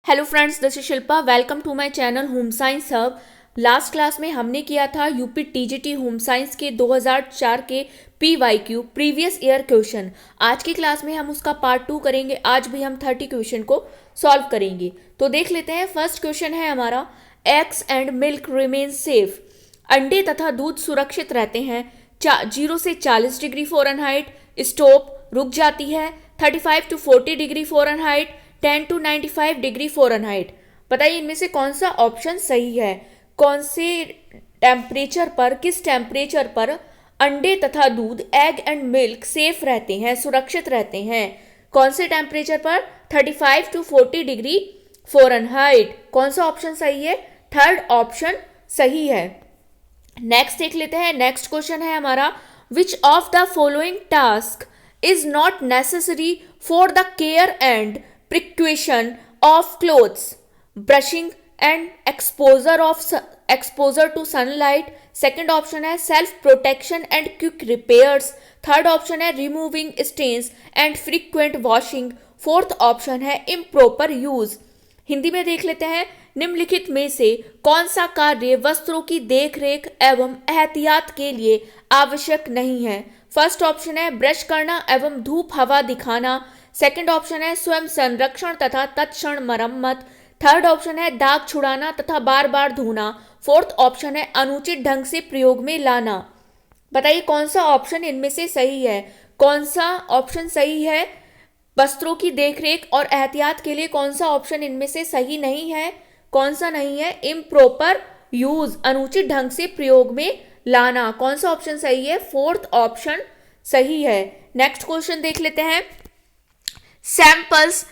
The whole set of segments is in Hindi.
Hello friends, this is Shilpa. Welcome to my channel home science hub. Last class में हमने किया था यूपी टीजीटी होम साइंस के 2004 के पीवाईक्यू प्रीवियस ईयर क्वेश्चन। आज की क्लास में हम उसका पार्ट 2 करेंगे। आज भी हम 30 क्वेश्चन को सॉल्व करेंगे। तो देख लेते हैं। फर्स्ट क्वेश्चन है हमारा, eggs and milk remain safe. अंडे तथा दूध सुरक्षित रहते हैं 0 से 40 डिग्री फ़ारेनहाइट। स्टोव रुक जाती है 35 to 40 degree Fahrenheit, 10 to 95 degree Fahrenheit. बताइए इनमें से कौन सा ऑप्शन सही है। कौन से टेम्परेचर पर, किस टेम्परेचर पर अंडे तथा दूध, एग एंड मिल्क सेफ रहते हैं, सुरक्षित रहते हैं। कौन से टेम्परेचर पर? 35 टू 40 डिग्री फ़ारेनहाइट। कौन सा ऑप्शन सही है? थर्ड ऑप्शन सही है। नेक्स्ट देख लेते हैं। नेक्स्ट क्वेश्चन है हमारा, which of the following task is not necessary for the care and precaution of clothes? Brushing and exposure to sunlight. Second option है self protection and quick repairs. Third option है removing stains and frequent washing. Fourth option है इम्प्रॉपर यूज। हिंदी में देख लेते हैं। निम्नलिखित में से कौन सा कार्य वस्त्रों की देखरेख एवं एहतियात के लिए आवश्यक नहीं है? फर्स्ट ऑप्शन है ब्रश करना एवं धूप हवा दिखाना। सेकंड ऑप्शन है स्वयं संरक्षण तथा तत्क्षण मरम्मत। थर्ड ऑप्शन है दाग छुड़ाना तथा बार बार धोना। फोर्थ ऑप्शन है अनुचित ढंग से प्रयोग में लाना। बताइए कौन सा ऑप्शन इनमें से सही है। कौन सा ऑप्शन सही है? वस्त्रों की देखरेख और एहतियात के लिए कौन सा ऑप्शन इनमें से सही नहीं है? कौन सा नहीं है? इम्प्रॉपर यूज, अनुचित ढंग से प्रयोग में लाना। कौन सा ऑप्शन सही है? फोर्थ ऑप्शन सही है। नेक्स्ट क्वेश्चन देख लेते हैं। Samples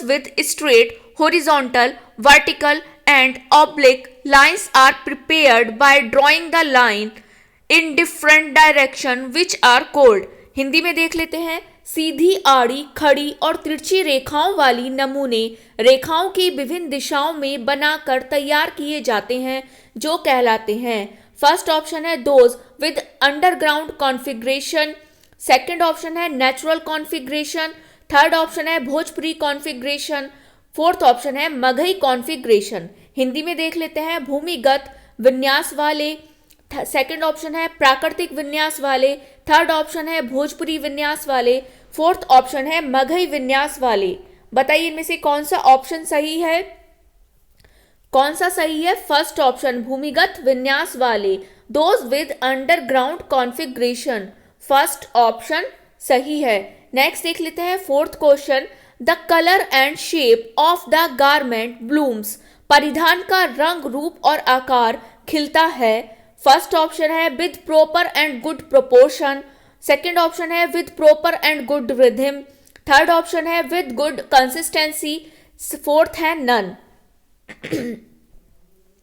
with straight, horizontal, vertical and oblique lines are prepared by drawing the line in different direction which are called? Hindi में देख लेते हैं। सीधी, आड़ी, खड़ी और तिरछी रेखाओं वाली नमूने रेखाओं की विभिन्न दिशाओं में बनाकर तैयार किए जाते हैं, जो कहलाते हैं। फर्स्ट ऑप्शन है those with underground configuration. Second option है नेचुरल कॉन्फ़िगरेशन। थर्ड ऑप्शन है भोजपुरी कॉन्फ़िगरेशन। फोर्थ ऑप्शन है मगही कॉन्फ़िगरेशन। हिंदी में देख लेते हैं। भूमिगत विन्यास वाले। सेकेंड ऑप्शन है प्राकृतिक विन्यास वाले। थर्ड ऑप्शन है भोजपुरी विन्यास वाले। फोर्थ ऑप्शन है मगही विन्यास वाले। बताइए इनमें से कौन सा ऑप्शन सही है। कौन सा सही है? फर्स्ट ऑप्शन भूमिगत विन्यास वाले, those with underground configuration. First option सही है। नेक्स्ट देख लेते हैं। Fourth question, the colour and shape of the garment blooms. परिधान का रंग, रूप और आकार खिलता है। फर्स्ट ऑप्शन है with proper and good proportion. Second option है with proper and good rhythm. Third option है विद गुड कंसिस्टेंसी। फोर्थ है नन।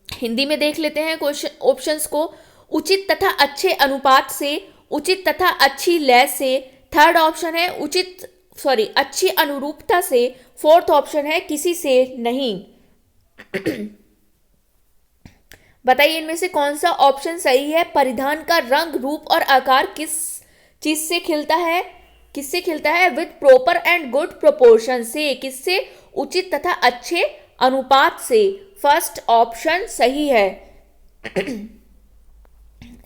हिंदी में देख लेते हैं क्वेश्चन ऑप्शंस को। उचित तथा अच्छे अनुपात से, उचित तथा अच्छी लय से। थर्ड ऑप्शन है अच्छी अनुरूपता से। फोर्थ ऑप्शन है किसी से नहीं। बताइए इनमें से कौन सा ऑप्शन सही है। परिधान का रंग, रूप और आकार किस चीज से खिलता है? किससे खिलता है? With proper and good proportion से। किससे? उचित तथा अच्छे अनुपात से। फर्स्ट ऑप्शन सही है।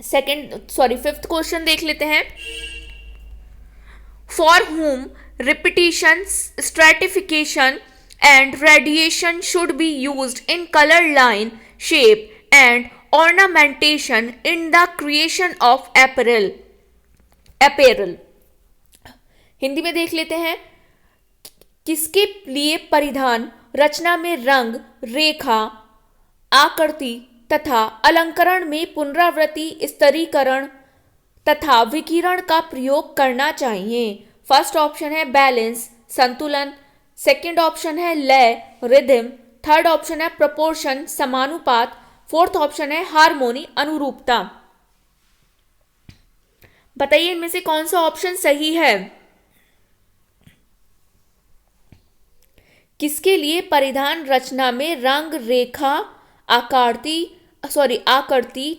फिफ्थ क्वेश्चन देख लेते हैं। For whom repetition, stratification and radiation should be used in color line, shape and ornamentation in the creation of apparel. Hindi में देख लेते हैं। किसके लिए परिधान, रचना में रंग, रेखा, आकृति तथा अलंकरण में पुनरावृत्ति, स्तरीकरण तथा विकिरण का प्रयोग करना चाहिए? फर्स्ट ऑप्शन है बैलेंस, संतुलन। सेकंड ऑप्शन है लय, रिदम। थर्ड ऑप्शन है प्रोपोर्शन, समानुपात। फोर्थ ऑप्शन है हार्मोनी, अनुरूपता। बताइए इनमें से कौन सा ऑप्शन सही है। किसके लिए परिधान, रचना में रंग, रेखा, आकृति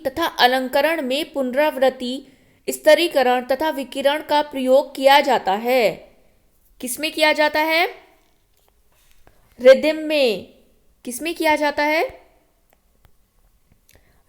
तथा अलंकरण में पुनरावृत्ति, स्तरीकरण तथा विकिरण का प्रयोग किया जाता है? किसमें किया जाता है? रिदम में, किसमें किया जाता है?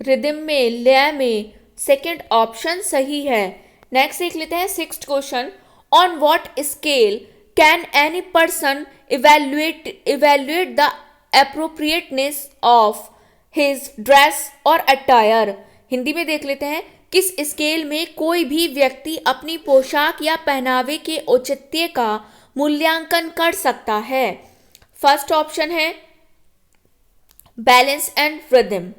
रिदम में, लय में। सेकंड ऑप्शन सही है। नेक्स्ट देख लेते हैं sixth question. On what scale can any person evaluate the appropriateness of his dress और अटायर? हिंदी में देख लेते हैं, किस स्केल में कोई भी व्यक्ति अपनी पोशाक या पहनावे के औचित्य का मूल्यांकन कर सकता है? फर्स्ट ऑप्शन है balance and rhythm,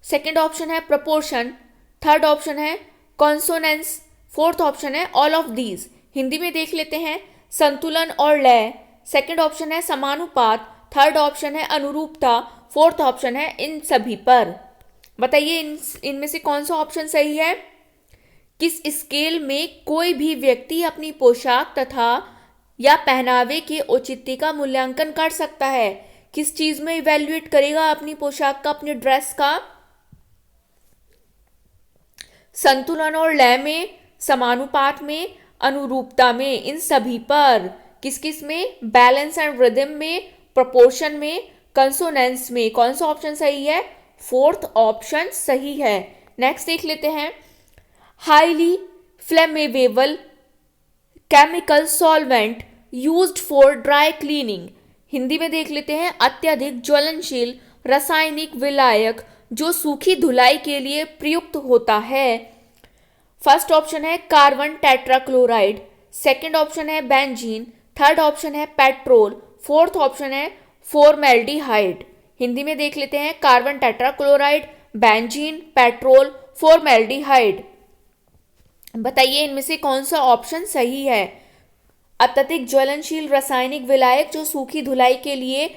second option है प्रपोर्शन, थर्ड ऑप्शन है कॉन्सोनेंस, फोर्थ ऑप्शन है ऑल ऑफ दीज। हिंदी में देख लेते हैं, संतुलन और लय, सेकेंड ऑप्शन है समानुपात, थर्ड ऑप्शन है अनुरूपता, फोर्थ ऑप्शन है इन सभी पर। बताइए इनमें से कौन सा ऑप्शन सही है? किस स्केल में कोई भी व्यक्ति अपनी पोशाक तथा या पहनावे के औचित्य का मूल्यांकन कर सकता है? किस चीज में इवेल्युएट करेगा अपनी पोशाक का, अपनी ड्रेस का? संतुलन और लय में, समानुपात में, अनुरूपता में, इन सभी पर। किस किस में? बैलेंस एंड रिदम में, प्रोपोर्शन में, कंसोनेंस में। कौन सा ऑप्शन सही है? फोर्थ ऑप्शन सही है। नेक्स्ट देख लेते हैं, highly flammable chemical solvent used for dry cleaning. Hindi में देख लेते हैं, अत्यधिक ज्वलनशील रासायनिक विलायक जो सूखी धुलाई के लिए प्रयुक्त होता है। फर्स्ट ऑप्शन है कार्बन टेट्राक्लोराइड, सेकंड ऑप्शन है बेंजीन, थर्ड ऑप्शन है पेट्रोल, फोर्थ ऑप्शन है फॉर्मेल्डिहाइड। हिंदी में देख लेते हैं, carbon tetrachloride, benzene, petrol, formaldehyde. बताइए इनमें से कौन सा ऑप्शन सही है? अत्यधिक ज्वलनशील रासायनिक विलायक जो सूखी धुलाई के लिए,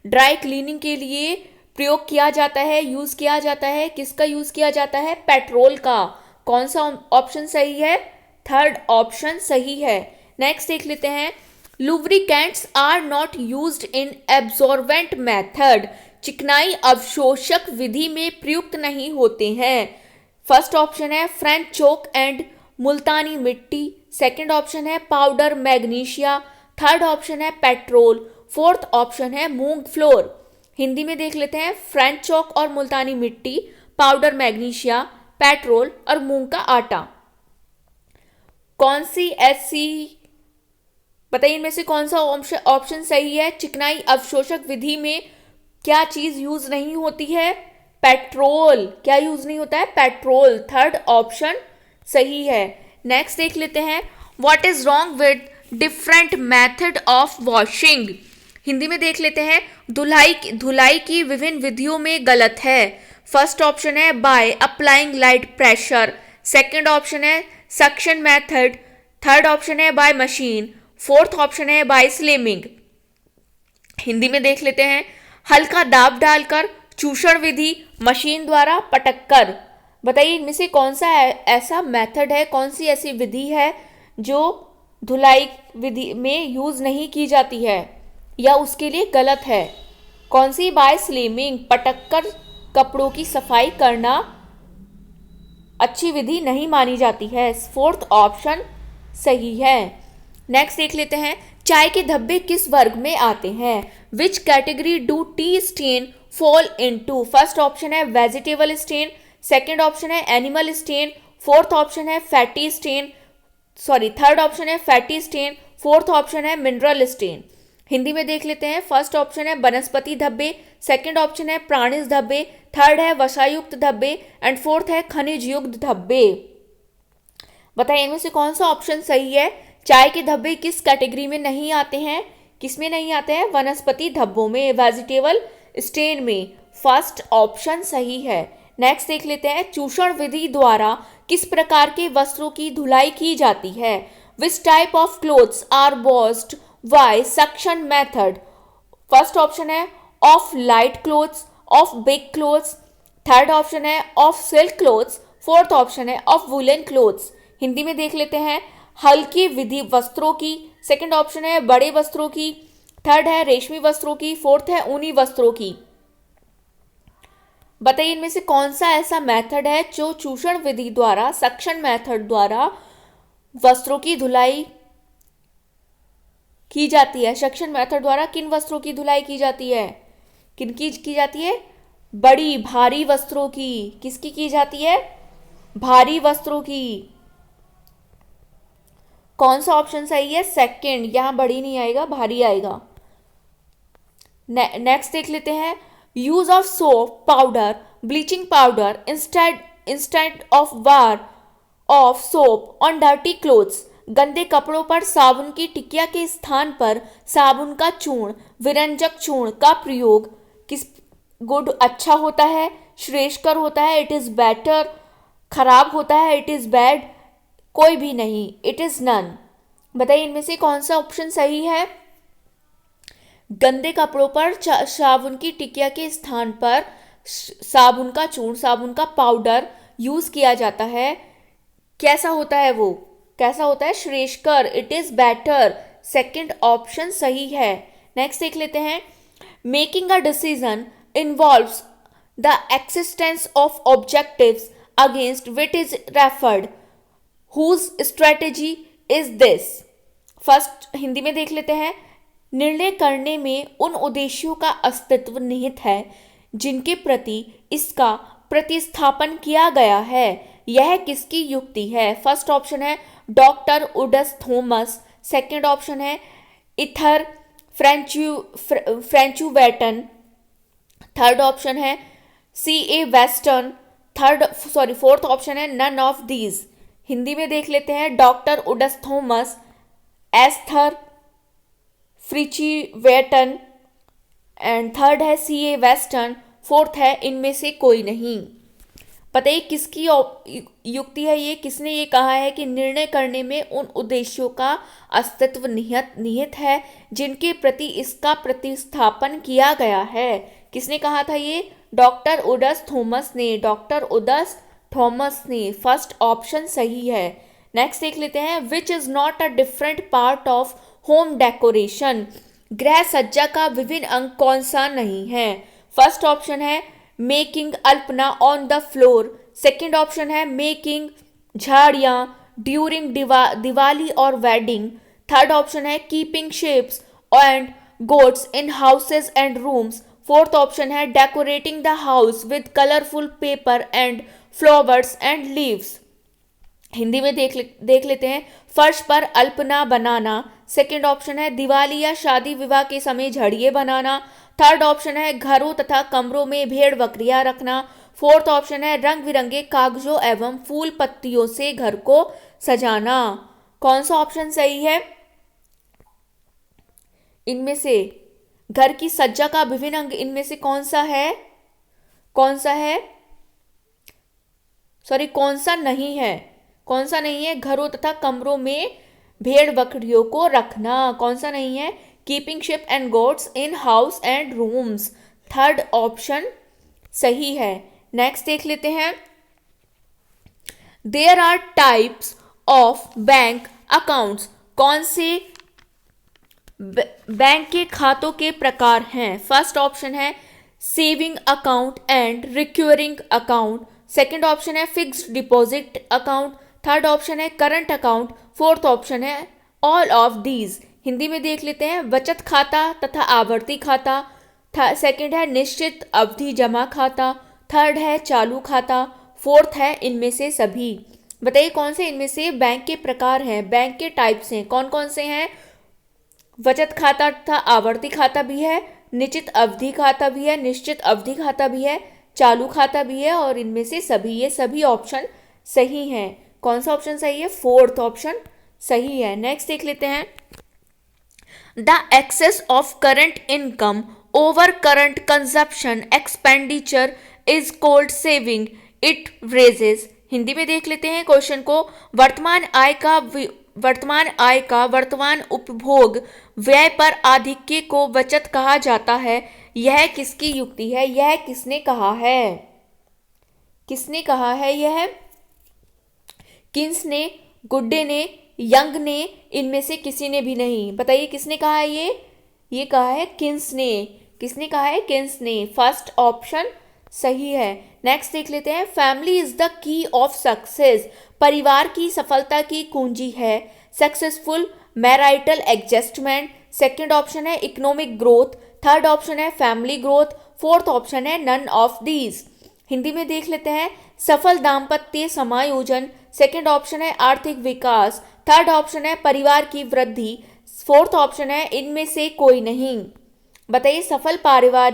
ड्राई क्लीनिंग के लिए प्रयोग किया जाता है, यूज किया जाता है। किसका यूज किया जाता है? पेट्रोल का। कौन सा ऑप्शन सही है? थर्ड ऑप्शन सही है। नेक्स्ट देख लेते हैं, lubricants are not used in absorbent method. चिकनाई अवशोषक विधि में प्रयुक्त नहीं होते हैं। फर्स्ट ऑप्शन है French chalk and Multani mitti, second option है पाउडर मैग्नीशिया, थर्ड ऑप्शन है पेट्रोल, फोर्थ ऑप्शन है मूंग फ्लोर। हिंदी में देख लेते हैं, फ्रेंच चौक और मुल्तानी मिट्टी, पाउडर मैग्नीशिया, पेट्रोल और मूंग का आटा। कौन सी ऐसी, बताइए इनमें से कौन सा ऑप्शन सही है? चिकनाई अवशोषक विधि में क्या चीज यूज नहीं होती है? पेट्रोल। क्या यूज नहीं होता है? पेट्रोल। थर्ड ऑप्शन सही है। नेक्स्ट देख लेते हैं, what is wrong with different method of washing. Hindi में देख लेते हैं, धुलाई की विभिन्न विधियों में गलत है। फर्स्ट ऑप्शन है by applying light pressure, second option है सक्शन मेथड, थर्ड ऑप्शन है बाय मशीन, फोर्थ ऑप्शन है बाय स्लिमिंग। हिंदी में देख लेते हैं, हल्का दाब डालकर, चूषण विधि, मशीन द्वारा पटककर। बताइए इनमें से कौन सा ऐसा मेथड है, कौन सी ऐसी विधि है जो धुलाई विधि में यूज नहीं की जाती है या उसके लिए गलत है? कौन सी? बाय स्लिमिंग, पटककर कपड़ों की सफाई करना अच्छी विधि नहीं मानी जाती है। फोर्थ ऑप्शन सही है। नेक्स्ट देख लेते हैं, चाय के धब्बे किस वर्ग में आते हैं? Which category do tea stain fall into? First option है वेजिटेबल स्टेन, सेकंड ऑप्शन है एनिमल स्टेन, फोर्थ ऑप्शन है फैटी स्टेन, थर्ड ऑप्शन है फैटी स्टेन, फोर्थ ऑप्शन है मिनरल स्टेन। हिंदी में देख लेते हैं, फर्स्ट ऑप्शन है वनस्पति धब्बे, सेकंड ऑप्शन है प्राणिज धब्बे, थर्ड है वसायुक्त धब्बे एंड फोर्थ है खनिज युक्त धब्बे। बताइए इनमें से कौन सा ऑप्शन सही है? चाय के धब्बे किस कैटेगरी में नहीं आते हैं? किस में नहीं आते हैं? वनस्पति धब्बों में, वेजिटेबल स्टेन में। फर्स्ट ऑप्शन सही है। नेक्स्ट देख लेते हैं, चूषण विधि द्वारा किस प्रकार के वस्त्रों की धुलाई की जाती है? Which type of clothes are washed by suction method? First option है of light clothes, of big clothes, third option है of silk clothes, fourth option है ऑफ वुलन क्लोथ्स। हिंदी में देख लेते हैं, हल्की विधि वस्त्रों की, सेकंड ऑप्शन है बड़े वस्त्रों की, थर्ड है रेशमी वस्त्रों की, फोर्थ है ऊनी वस्त्रों की। बताइए इनमें से कौन सा ऐसा मेथड है जो चूषण विधि द्वारा, सक्शन मेथड द्वारा वस्त्रों की धुलाई की जाती है? सक्शन मेथड द्वारा किन वस्त्रों की धुलाई की जाती है? किन की जाती है? बड़ी भारी वस्त्रों की। किसकी की जाती है? भारी वस्त्रों की। कौन सा ऑप्शन सही है? सेकंड, यहां बड़ी नहीं आएगा, भारी आएगा। नेक्स्ट देख लेते हैं। Use of soap powder, bleaching powder instead of war of soap on dirty clothes. गंदे कपड़ों पर साबुन की टिकिया के स्थान पर साबुन का चूर्ण, विरंजक चूर्ण का प्रयोग किस गुड अच्छा होता है, श्रेष्ठकर होता है, इट इज बेटर, खराब होता है, इट इज बैड, कोई भी नहीं, इट इज नन। बताइए इनमें से कौन सा ऑप्शन सही है? गंदे कपड़ों पर साबुन की टिकिया के स्थान पर साबुन का चूर्ण, साबुन का पाउडर यूज किया जाता है। कैसा होता है वो? कैसा होता है? श्रेष्ठकर, it is better. Second option सही है। नेक्स्ट देख लेते हैं। Making a decision involves the existence of objectives against which is referred, whose strategy is this. First Hindi में देख लेते हैं। निर्णय करने में उन उद्देश्यों का अस्तित्व निहित है जिनके प्रति इसका प्रतिस्थापन किया गया है। यह किसकी युक्ति है? फर्स्ट ऑप्शन है डॉक्टर उडस थॉमस। सेकंड ऑप्शन है इथर फ्रेंचुवेटन। थर्ड ऑप्शन है C.A. वेस्टर्न। फोर्थ ऑप्शन है नन ऑफ दीज। हिंदी में देख लेते हैं। डॉक्टर उडस थॉमस, एस्थर फ्रिचीवेटन एंड थर्ड है C.A. वेस्टर्न, फोर्थ है इनमें से कोई नहीं। बताइए किसकी युक्ति है ये? किसने ये कहा है कि निर्णय करने में उन उद्देश्यों का अस्तित्व निहित है जिनके प्रति इसका प्रतिस्थापन किया गया है? किसने कहा था ये? डॉक्टर उडस थॉमस ने। डॉक्टर उडस थॉमस ने। फर्स्ट ऑप्शन सही है। नेक्स्ट देख लेते हैं। Which is not a different part of home decoration. गृह सज्जा का विभिन्न अंग कौन सा नहीं है? फर्स्ट ऑप्शन है making Alpana on the floor. Second option है मेकिंग झाड़ियां ड्यूरिंग दिवाली और वेडिंग। थर्ड ऑप्शन है keeping shapes and goats in houses and rooms. Fourth option है decorating the house with colourful paper and flowers and leaves. Hindi में देख लेते हैं। फर्श पर अल्पना बनाना। सेकंड ऑप्शन है दिवाली या शादी विवाह के समय झड़िए बनाना। थर्ड ऑप्शन है घरों तथा कमरों में भेड़ बकरियां रखना। फोर्थ ऑप्शन है रंग बिरंगे कागजों एवं फूल पत्तियों से घर को सजाना। कौन सा ऑप्शन सही है इनमें से? घर की सज्जा का विभिन्न अंग इनमें से कौन सा है? कौन सा है? सॉरी, कौन सा नहीं है? कौन सा नहीं है? घरों तथा कमरों में भेड़ बकरियों को रखना। कौन सा नहीं है? Keeping sheep and goats in house and rooms. Third option सही है। नेक्स्ट देख लेते हैं। There are types of bank accounts. कौन से बैंक के खातों के प्रकार हैं? फर्स्ट ऑप्शन है saving account and recurring account. Second option है fixed deposit account. Third option है करंट अकाउंट। फोर्थ ऑप्शन है ऑल ऑफ दीज। हिंदी में देख लेते हैं। बचत खाता तथा आवर्ती खाता। सेकंड है निश्चित अवधि जमा खाता। थर्ड है चालू खाता। फोर्थ है इनमें से सभी। बताइए कौन से इनमें से बैंक के प्रकार हैं, बैंक के टाइप्स हैं, कौन कौन से हैं? बचत खाता तथा आवर्ती खाता भी है, निश्चित अवधि खाता भी है, निश्चित अवधि खाता भी है, चालू खाता भी है और इनमें से सभी। ये सभी ऑप्शन सही हैं। कौन सा ऑप्शन सही है? फोर्थ ऑप्शन सही है। नेक्स्ट देख लेते हैं। The excess of current income over current consumption expenditure is called saving, it raises. Hindi में देख लेते हैं क्वेश्चन को। वर्तमान आय का वर्तमान उपभोग व्यय पर आधिक्य को बचत कहा जाता है। यह किसकी युक्ति है? यह किसने कहा है? किसने कहा है यह? किन्स ने, गुड्डे ने, यंग ने, इनमें से किसी ने भी नहीं। बताइए किसने कहा है ये कहा है किन्स ने। किसने कहा है? किन्स ने। फर्स्ट ऑप्शन सही है। नेक्स्ट देख लेते हैं। Family is the key of success. परिवार की सफलता की कुंजी है। Successful marital adjustment, second option है इकोनॉमिक ग्रोथ, थर्ड ऑप्शन है फैमिली ग्रोथ, फोर्थ ऑप्शन है नन ऑफ दीज। हिंदी में देख लेते हैं सफल दाम्पत्य समायोजन, सेकंड ऑप्शन है आर्थिक विकास, थर्ड ऑप्शन है परिवार की वृद्धि, फोर्थ ऑप्शन है इनमें से कोई नहीं। बताइए सफल परिवार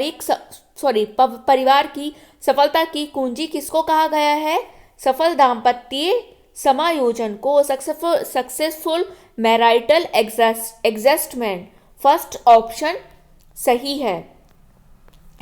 की सफलता की कुंजी किसको कहा गया है? सफल दाम्पत्य समायोजन को, successful marital adjustment. First option सही है।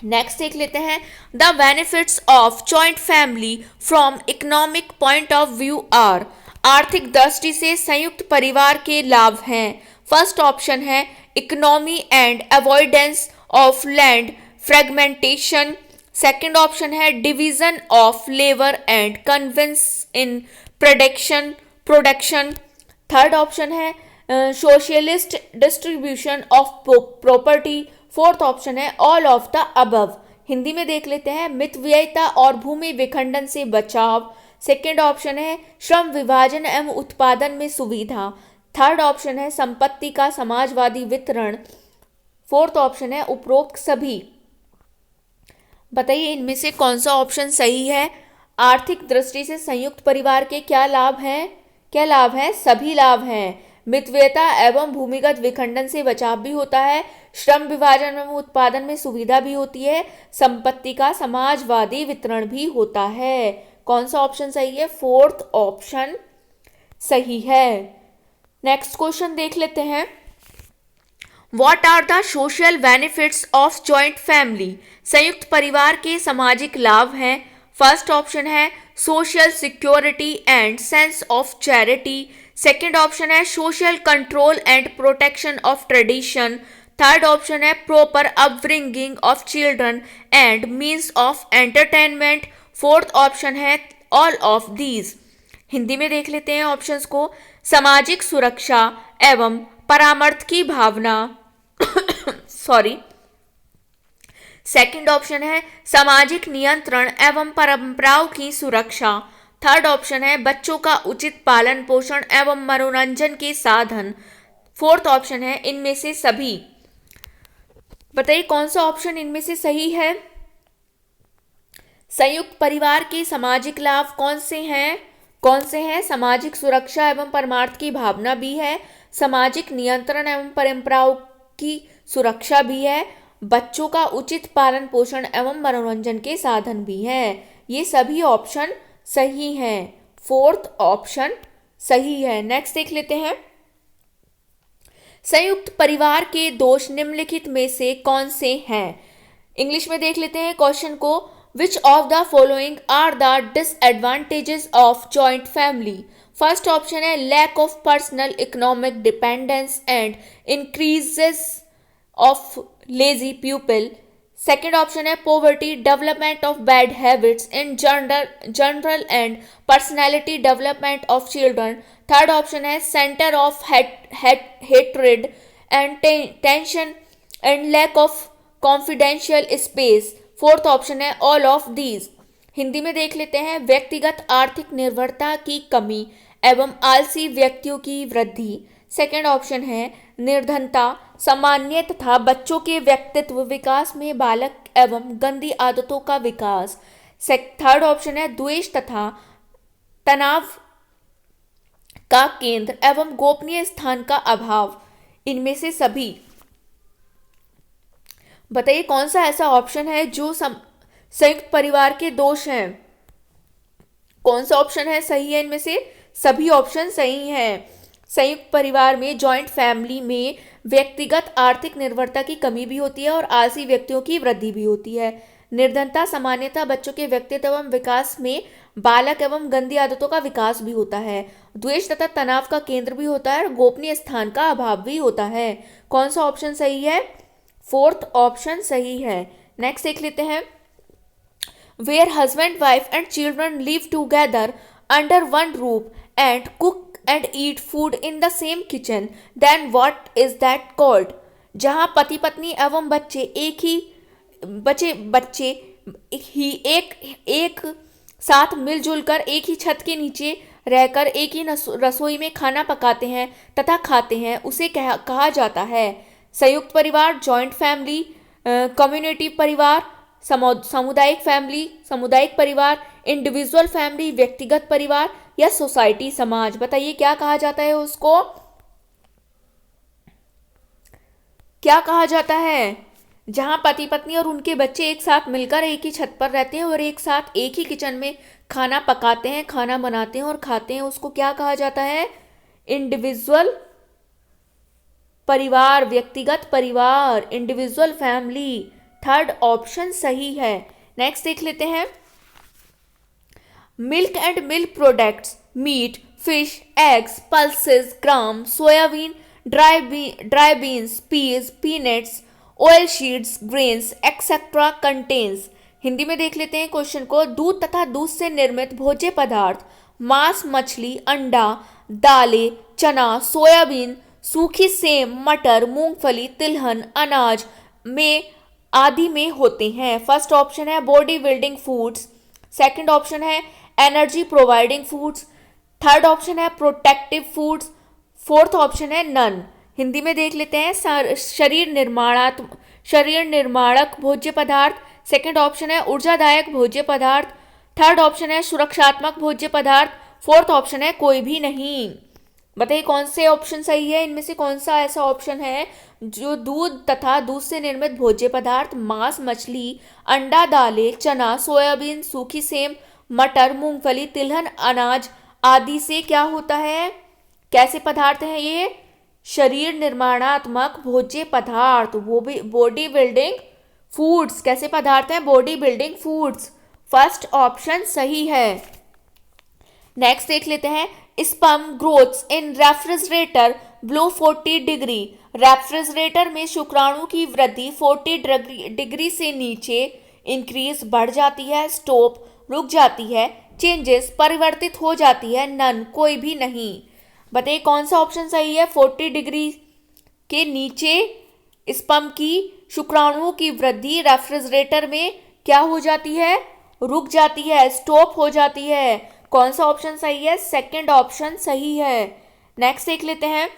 नेक्स्ट देख लेते हैं the benefits of joint family from economic point of view are. आर्थिक दृष्टि से संयुक्त परिवार के लाभ हैं। फर्स्ट ऑप्शन है economy and avoidance of land fragmentation, second option है division of labour and convenience in production, third option है socialist distribution of property, fourth option है all of the above. Hindi में देख लेते हैं मितव्ययिता और भूमि विखंडन से बचाव, सेकंड ऑप्शन है श्रम विभाजन एवं उत्पादन में सुविधा, थर्ड ऑप्शन है संपत्ति का समाजवादी वितरण, फोर्थ ऑप्शन है उपरोक्त सभी। बताइए इनमें से कौन सा ऑप्शन सही है? आर्थिक दृष्टि से संयुक्त परिवार के क्या लाभ हैं? क्या लाभ हैं? सभी लाभ हैं। मितव्ययिता एवं भूमिगत विखंडन से बचाव भी होता है, श्रम विभाजन एवं उत्पादन में सुविधा भी होती है, संपत्ति का समाजवादी वितरण भी होता है। कौन सा ऑप्शन सही है? फोर्थ ऑप्शन सही है। नेक्स्ट क्वेश्चन देख लेते हैं what are the social benefits of joint family. संयुक्त परिवार के सामाजिक लाभ हैं। फर्स्ट ऑप्शन है social security and sense of charity, second option है social control and protection of tradition, third option है proper upbringing of children and means of entertainment, fourth option है ऑल ऑफ दीज। हिंदी में देख लेते हैं ऑप्शंस को। सामाजिक सुरक्षा एवं परामर्श की भावना सेकंड ऑप्शन है सामाजिक नियंत्रण एवं परंपराओं की सुरक्षा, थर्ड ऑप्शन है बच्चों का उचित पालन पोषण एवं मनोरंजन के साधन, फोर्थ ऑप्शन है इनमें से सभी। बताइए कौन सा ऑप्शन इनमें से सही है? संयुक्त परिवार के सामाजिक लाभ कौन से हैं? सामाजिक सुरक्षा एवं परमार्थ की भावना भी है, सामाजिक नियंत्रण एवं परंपराओं की सुरक्षा भी है, बच्चों का उचित पालन पोषण एवं मनोरंजन के साधन भी हैं। ये सभी ऑप्शन सही हैं। फोर्थ ऑप्शन सही है। नेक्स्ट देख लेते हैं संयुक्त परिवार के दोष निम्नलिखित में से कौन से हैं? इंग्लिश में देख लेते हैं क्वेश्चन को। Which of the following are the disadvantages of joint family? First option है lack of personal economic dependence and increases of lazy pupil. Second option है poverty, development of bad habits in general and personality development of children. Third option है center of hatred and tension and lack of confidential space. Fourth option है ऑल ऑफ दीज। हिंदी में देख लेते हैं व्यक्तिगत आर्थिक निर्भरता की कमी एवं आलसी व्यक्तियों की वृद्धि। सेकंड ऑप्शन है निर्धनता, सामान्य तथा बच्चों के व्यक्तित्व विकास में बालक एवं गंदी आदतों का विकास। थर्ड ऑप्शन है द्वेष तथा तनाव का केंद्र एवं गोपनीय स्थान का अभाव। इनमें से सभी। बताइए कौन सा ऐसा ऑप्शन है जो संयुक्त परिवार के दोष हैं? कौन सा ऑप्शन है सही है? इनमें से सभी ऑप्शन सही हैं। संयुक्त परिवार में जॉइंट फैमिली में व्यक्तिगत आर्थिक निर्भरता की कमी भी होती है और आलसी व्यक्तियों की वृद्धि भी होती है। निर्धनता सामान्यतः बच्चों के व्यक्तित्व एवं विकास में बालक एवं गंदी आदतों का विकास भी होता है। द्वेष तथा तनाव का केंद्र भी होता है और गोपनीय स्थान का अभाव भी होता है। कौन सा ऑप्शन सही है? फोर्थ ऑप्शन सही है। नेक्स्ट देख लेते हैं where husband wife and children live together under one roof and cook and eat food in the same kitchen then what is that called. जहां पति पत्नी एवं बच्चे एक साथ मिलजुल कर एक ही छत के नीचे रहकर एक ही रसोई में खाना पकाते हैं तथा खाते हैं, उसे कहा जाता है। संयुक्त परिवार, जॉइंट फैमिली, कम्युनिटी परिवार, सामुदायिक फैमिली, सामुदायिक परिवार, इंडिविजुअल फैमिली, व्यक्तिगत परिवार या सोसाइटी, समाज। बताइए क्या कहा जाता है उसको, क्या कहा जाता है? जहां पति पत्नी और उनके बच्चे एक साथ मिलकर एक ही छत पर रहते हैं और एक साथ एक ही किचन में खाना पकाते हैं, खाना बनाते हैं और खाते हैं, उसको क्या कहा जाता है? इंडिविजुअल परिवार, व्यक्तिगत परिवार, इंडिविजुअल फैमिली। थर्ड ऑप्शन सही है। नेक्स्ट देख लेते हैं। Milk and milk products, meat, fish, eggs, pulses, gram, soybean, dry beans, peas, peanuts, oil seeds, grains etcetera contains. Hindi में देख लेते हैं क्वेश्चन को। दूध तथा दूध से निर्मित भोज्य पदार्थ, मांस, मछली, अंडा, दालें, चना, सोयाबीन, सूखी सेम, मटर, मूंगफली, तिलहन, अनाज में आदि में होते हैं। फर्स्ट ऑप्शन है body building foods, second option है energy providing foods, third option है प्रोटेक्टिव फूड्स, फोर्थ ऑप्शन है नन। हिंदी में देख लेते हैं। शरीर निर्माणक भोज्य पदार्थ, सेकंड ऑप्शन है ऊर्जादायक भोज्य पदार्थ, थर्ड ऑप्शन है सुरक्षात्मक भोज्य पदार्थ, फोर्थ ऑप्शन है कोई भी नहीं। बताइए कौन से ऑप्शन सही है, इनमें से कौन सा ऐसा ऑप्शन है जो दूध तथा दूध से निर्मित भोज्य पदार्थ, मांस, मछली, अंडा, दालें, चना, सोयाबीन, सूखी सेम, मटर, मूंगफली, तिलहन, अनाज आदि से क्या होता है? कैसे पदार्थ हैं ये? शरीर निर्माणात्मक भोज्य पदार्थ, वो भी बॉडी बिल्डिंग फूड्स। कैसे पदार्थ हैं? Body building foods. First option सही है। नेक्स्ट देख लेते हैं। स्पर्म ग्रोथ्स इन रेफ्रिजरेटर बिलो 40 डिग्री। रेफ्रिजरेटर में शुक्राणु की वृद्धि 40 डिग्री से नीचे इंक्रीज बढ़ जाती है, स्टॉप रुक जाती है, चेंजेस परिवर्तित हो जाती है, नन कोई भी नहीं। बताइए कौन सा ऑप्शन सही है? 40 डिग्री के नीचे स्पर्म की शुक्राणुओं की वृद्धि रेफ्रिजरेटर में क्या हो जाती है? रुक जाती है, स्टॉप हो जाती है। कौन सा ऑप्शन सही है? सेकंड ऑप्शन सही है। नेक्स्ट देख लेते हैं।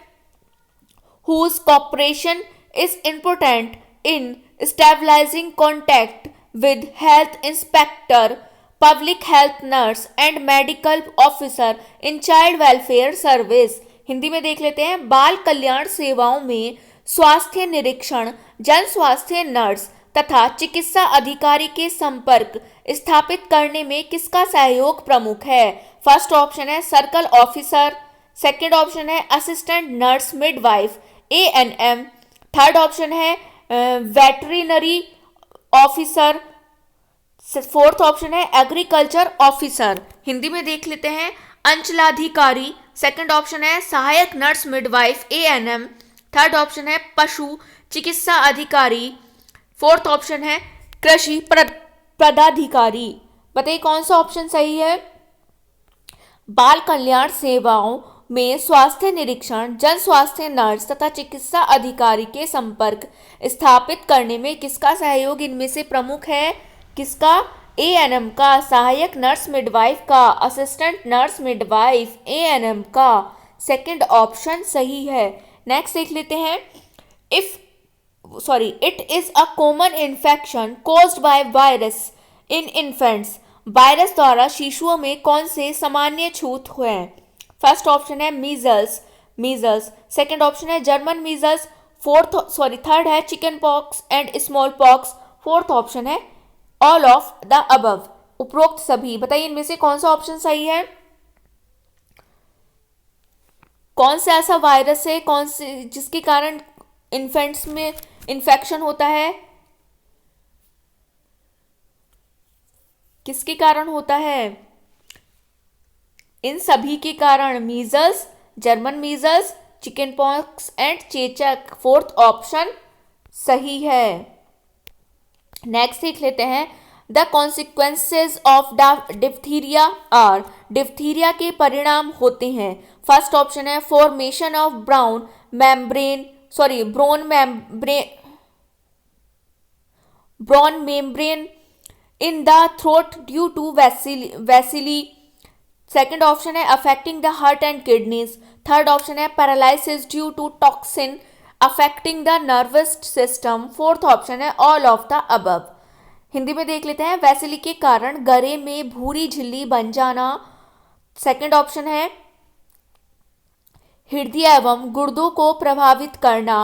Whose cooperation is important in stabilising contact with health inspector, public health nurse and medical officer in child welfare service. Hindi में देख लेते हैं। बाल कल्याण सेवाओं में स्वास्थ्य निरीक्षण, जन स्वास्थ्य नर्स तथा चिकित्सा अधिकारी के संपर्क स्थापित करने में किसका सहयोग प्रमुख है? फर्स्ट ऑप्शन है सर्कल ऑफिसर, सेकंड ऑप्शन है assistant nurse midwife ANM, third option है वेटरिनरी ऑफिसर, फोर्थ ऑप्शन है एग्रीकल्चर ऑफिसर। हिंदी में देख लेते हैं। अंचलाधिकारी, सेकंड ऑप्शन है सहायक nurse midwife ANM, third option है पशु चिकित्सा अधिकारी, फोर्थ ऑप्शन है कृषि पदाधिकारी। बताइए कौन सा ऑप्शन सही है? बाल कल्याण सेवाओं में स्वास्थ्य निरीक्षण, जन स्वास्थ्य नर्स तथा चिकित्सा अधिकारी के संपर्क स्थापित करने में किसका सहयोग इनमें से प्रमुख है? किसका? ANM का, सहायक नर्स मिडवाइफ का, असिस्टेंट नर्स मिडवाइफ ANM का। सेकंड ऑप्शन सही है। नेक्स्ट देख लेते हैं। It is a common infection caused by virus in infants. Virus द्वारा शिशुओं में कौन से सामान्य छूत हुए? फर्स्ट ऑप्शन है मीजल्स, सेकंड ऑप्शन है जर्मन मीजल्स, थर्ड है chicken pox and small pox, fourth option है ऑल ऑफ द अबव, उपरोक्त सभी। बताइए इनमें से कौन सा ऑप्शन सही है? कौन सा ऐसा वायरस है कौन से जिसके कारण इन्फेंट्स में इन्फेक्शन होता है? किसके कारण होता है? इन सभी के कारण, measles, German measles, chicken pox and चेचक। फोर्थ ऑप्शन सही है। नेक्स्ट देख लेते हैं। The consequences of diphtheria are, diphtheria के परिणाम होते हैं। फर्स्ट ऑप्शन है formation of brown membrane in the throat due to bacilli, second option है affecting the heart and kidneys, third option है paralysis due to toxin affecting the nervous system. Fourth option है all of the above. Hindi में देख लेते हैं, वैसिली के कारण गले में भूरी झिल्ली बन जाना। सेकंड ऑप्शन है हृदय एवं गुर्दों को प्रभावित करना।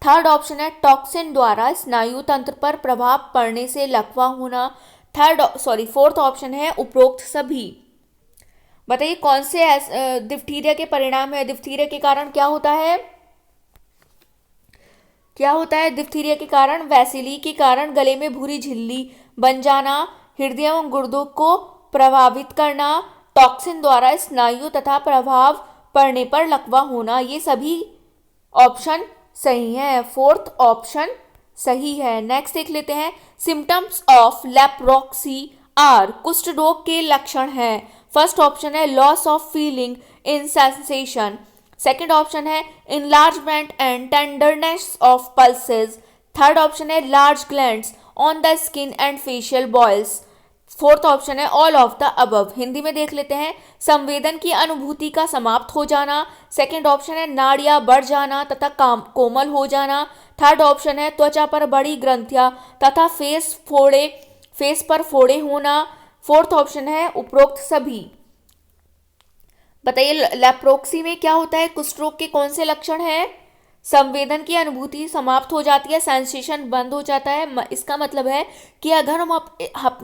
थर्ड ऑप्शन है टॉक्सिन द्वारा स्नायु तंत्र पर प्रभाव पड़ने से लकवा होना। फोर्थ ऑप्शन है उपरोक्त सभी। बताइए कौन से डिप्थीरिया के परिणाम है। डिप्थीरिया के कारण क्या होता है, क्या होता है डिप्थीरिया के कारण? वैसिली के कारण गले में भूरी झिल्ली बन जाना, हृदय एवं गुर्दों को प्रभावित करना, टॉक्सिन द्वारा स्नायु तथा प्रभाव पड़ने पर लकवा होना। ये सभी ऑप्शन सही है, फोर्थ ऑप्शन सही है। नेक्स्ट देख लेते हैं, सिम्टम्स ऑफ लेप्रोक्सी आर। कुष्ठ रोग के लक्षण हैं। फर्स्ट ऑप्शन है loss of feeling in sensation. Second option है enlargement and tenderness of pulses. Third option है large glands on the skin and facial boils. Fourth option है all of the above. Hindi में देख लेते हैं, संवेदन की अनुभूति का समाप्त हो जाना। सेकेंड ऑप्शन है नाड़ियां बढ़ जाना तथा कोमल हो जाना। थर्ड ऑप्शन है त्वचा पर बड़ी ग्रंथियां तथा फेस पर फोड़े होना। फोर्थ ऑप्शन है उपरोक्त सभी। बताइए लेप्रोक्सी में क्या होता है, कुष्ठ रोग के कौन से लक्षण हैं? संवेदन की अनुभूति समाप्त हो जाती है, सेंसेशन बंद हो जाता है। इसका मतलब है कि अगर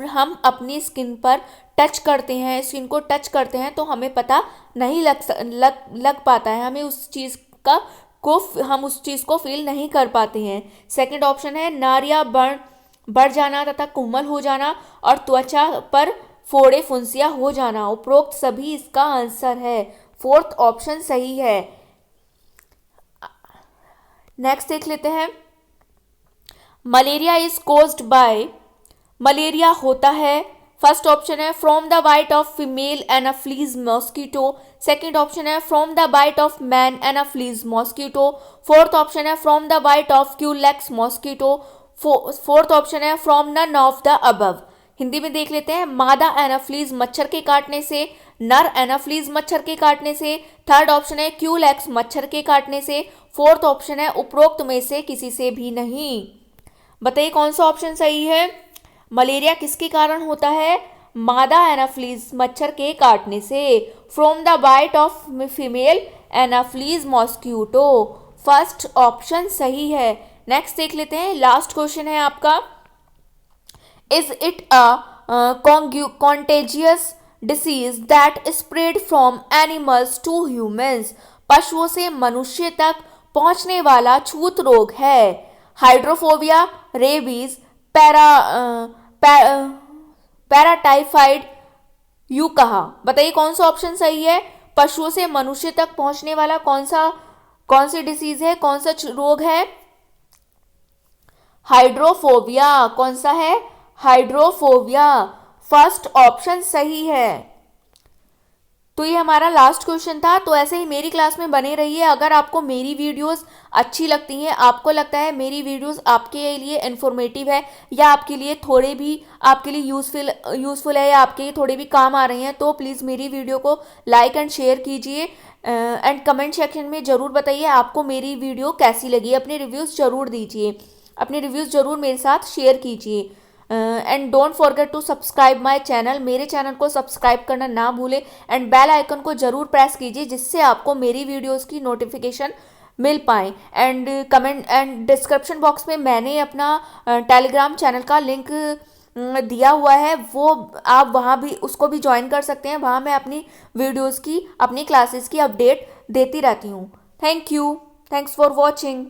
हम अपनी स्किन पर टच करते हैं, स्किन को टच करते हैं तो हमें पता नहीं लग पाता है, हमें उस चीज़ हम उस चीज़ को फील नहीं कर पाते हैं। सेकंड ऑप्शन है नाड़ियां बढ़ जाना तथा कोमल हो जाना और त्वचा पर फोड़े फुंसिया हो जाना। उपरोक्त सभी इसका आंसर है, फोर्थ ऑप्शन सही है। नेक्स्ट देख लेते हैं, malaria is caused by. Malaria होता है, फर्स्ट ऑप्शन है from the bite of female anopheles mosquito. Second option है from the bite of man anopheles mosquito. Fourth option है from the bite of culex mosquito. Fourth option है from none of the above. Hindi में देख लेते हैं, मादा एनाफ्लीज मच्छर के काटने से, नर एनाफ्लीज मच्छर के काटने से। थर्ड ऑप्शन है क्यूलेक्स मच्छर के काटने से। फोर्थ ऑप्शन है उपरोक्त में से किसी से भी नहीं। बताइए कौन सा ऑप्शन सही है। मलेरिया किसके कारण होता है? मादा एनाफ्लीज मच्छर के काटने से, from the bite of female Anopheles mosquito. First option सही है। नेक्स्ट देख लेते हैं, लास्ट क्वेश्चन है आपका, Is it a contagious disease that spread from animals to humans? पशुओं से मनुष्य तक पहुंचने वाला छूत रोग है। हाइड्रोफोबिया, रेबीज, पैराटाइफाइड, यू कहा। बताइए कौन सा ऑप्शन सही है। पशुओं से मनुष्य तक पहुंचने वाला कौन सी डिसीज है, कौन सा रोग है? हाइड्रोफोबिया। कौन सा है? हाइड्रोफोबिया। फर्स्ट ऑप्शन सही है। तो ये हमारा लास्ट क्वेश्चन था। तो ऐसे ही मेरी क्लास में बने रहिए। अगर आपको मेरी वीडियोस अच्छी लगती हैं, आपको लगता है मेरी वीडियोस आपके लिए इन्फॉर्मेटिव है या आपके लिए थोड़े भी आपके लिए यूज़फुल है या आपके लिए थोड़े भी काम आ रही हैं, तो प्लीज़ मेरी वीडियो को लाइक एंड शेयर कीजिए एंड कमेंट सेक्शन में ज़रूर बताइए आपको मेरी वीडियो कैसी लगी। अपने रिव्यूज़ ज़रूर दीजिए, अपने रिव्यूज़ ज़रूर मेरे साथ शेयर कीजिए। And don't forget to subscribe my channel. मेरे चैनल को सब्सक्राइब करना ना भूलें एंड बेल आइकन को जरूर प्रेस कीजिए जिससे आपको मेरी वीडियोस की नोटिफिकेशन मिल पाए। And comment and description box में मैंने अपना टेलीग्राम चैनल का लिंक दिया हुआ है, वो आप वहाँ भी उसको भी ज्वाइन कर सकते हैं। वहाँ मैं अपनी वीडियोज़ की, अपनी क्लासेस की अपडेट देती रहती हूँ। Thank you, thanks for watching.